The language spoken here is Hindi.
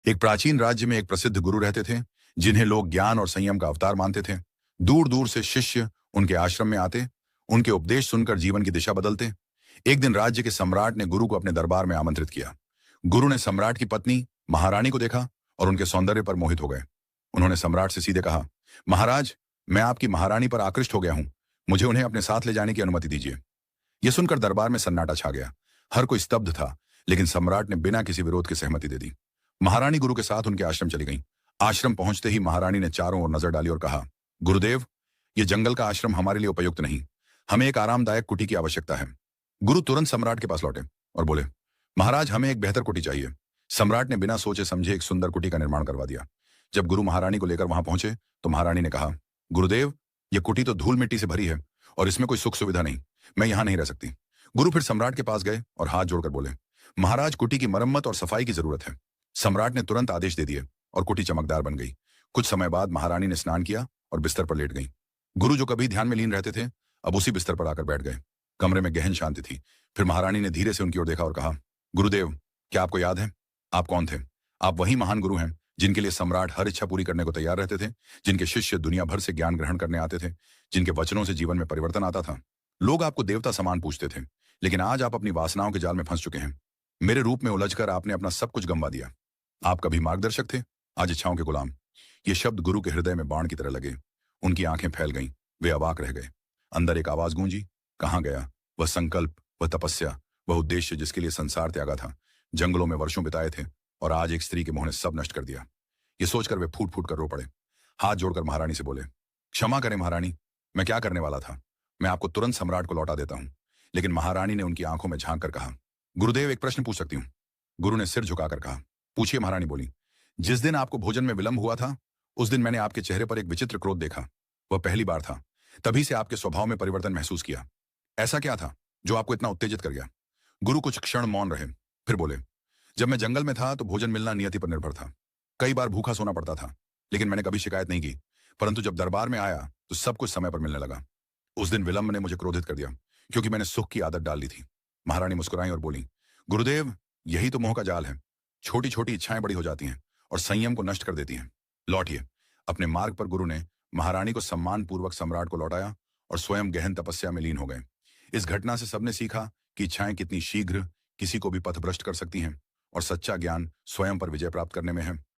एक प्राचीन राज्य में एक प्रसिद्ध गुरु रहते थे, जिन्हें लोग ज्ञान और संयम का अवतार मानते थे। दूर दूर से शिष्य उनके आश्रम में आते, उनके उपदेश सुनकर जीवन की दिशा बदलते। एक दिन राज्य के सम्राट ने गुरु को अपने दरबार में आमंत्रित किया। गुरु ने सम्राट की पत्नी महारानी को देखा और उनके सौंदर्य पर मोहित हो गए। उन्होंने सम्राट से सीधे कहा, महाराज, मैं आपकी महारानी पर आकृष्ट हो गया हूं। मुझे उन्हें अपने साथ ले जाने की अनुमति दीजिए। यह सुनकर दरबार में सन्नाटा छा गया। हर कोई स्तब्ध था, लेकिन सम्राट ने बिना किसी विरोध के सहमति दे दी। महारानी गुरु के साथ उनके आश्रम चली गईं। आश्रम पहुंचते ही महारानी ने चारों ओर नजर डाली और कहा, गुरुदेव, ये जंगल का आश्रम हमारे लिए उपयुक्त नहीं। हमें एक आरामदायक कुटी की आवश्यकता है। गुरु तुरंत सम्राट के पास लौटे और बोले, महाराज, हमें एक बेहतर कुटी चाहिए। सम्राट ने बिना सोचे समझे एक सुंदर कुटी का निर्माण करवा दिया। जब गुरु महारानी को लेकर वहां पहुंचे तो महारानी ने कहा, गुरुदेव, ये कुटी तो धूल मिट्टी से भरी है और इसमें कोई सुख सुविधा नहीं। मैं यहां नहीं रह सकती। गुरु फिर सम्राट के पास गए और हाथ जोड़कर बोले, महाराज, कुटी की मरम्मत और सफाई की जरूरत है। सम्राट ने तुरंत आदेश दे दिए और कुटी चमकदार बन गई। कुछ समय बाद महारानी ने स्नान किया और बिस्तर पर लेट गई। गुरु, जो कभी ध्यान में लीन रहते थे, अब उसी बिस्तर पर आकर बैठ गए। कमरे में गहन शांति थी। फिर महारानी ने धीरे से उनकी ओर देखा और कहा, गुरुदेव, क्या आपको याद है आप कौन थे? आप वही महान गुरु हैं जिनके लिए सम्राट हर इच्छा पूरी करने को तैयार रहते थे, जिनके शिष्य दुनिया भर से ज्ञान ग्रहण करने आते थे, जिनके वचनों से जीवन में परिवर्तन आता था। लोग आपको देवता समान पूछते थे, लेकिन आज आप अपनी वासनाओं के जाल में फंस चुके हैं। मेरे रूप में उलझकर आपने अपना सब कुछ गंवा दिया। आप कभी मार्गदर्शक थे, आज इच्छाओं के गुलाम। ये शब्द गुरु के हृदय में बाण की तरह लगे। उनकी आंखें फैल गईं, वे अवाक रह गए। अंदर एक आवाज गूंजी, कहां गया वह संकल्प, वह तपस्या, वह उद्देश्य जिसके लिए संसार त्यागा था, जंगलों में वर्षों बिताए थे, और आज एक स्त्री के मोह ने सब नष्ट कर दिया। ये सोचकर वे फूट फूट कर रो पड़े। हाथ जोड़कर महारानी से बोले, क्षमा करें महारानी, मैं क्या करने वाला था। मैं आपको तुरंत सम्राट को लौटा देता हूं। लेकिन महारानी ने उनकी आंखों में झांक कर कहा, गुरुदेव, एक प्रश्न पूछ सकती हूं? गुरु ने सिर झुकाकर कहा, पूछिए। महारानी बोली, जिस दिन आपको भोजन में विलंब हुआ था, उस दिन मैंने आपके चेहरे पर एक विचित्र क्रोध देखा। वह पहली बार था। तभी से आपके स्वभाव में परिवर्तन महसूस किया। ऐसा क्या था जो आपको इतना उत्तेजित कर गया? गुरु कुछ क्षण मौन रहे, फिर बोले, जब मैं जंगल में था तो भोजन मिलना नियति पर निर्भर था। कई बार भूखा सोना पड़ता था, लेकिन मैंने कभी शिकायत नहीं की। परंतु जब दरबार में आया तो सब कुछ समय पर मिलने लगा। उस दिन विलंब ने मुझे क्रोधित कर दिया, क्योंकि मैंने सुख की आदत डाल ली थी। महारानी मुस्कुराई और बोली, गुरुदेव, यही तो मोह का जाल है। छोटी छोटी इच्छाएं बड़ी हो जाती हैं और संयम को नष्ट कर देती हैं। लौटिए अपने मार्ग पर। गुरु ने महारानी को सम्मान पूर्वक सम्राट को लौटाया और स्वयं गहन तपस्या में लीन हो गए। इस घटना से सबने सीखा कि इच्छाएं कितनी शीघ्र किसी को भी पथभ्रष्ट कर सकती हैं, और सच्चा ज्ञान स्वयं पर विजय प्राप्त करने में है।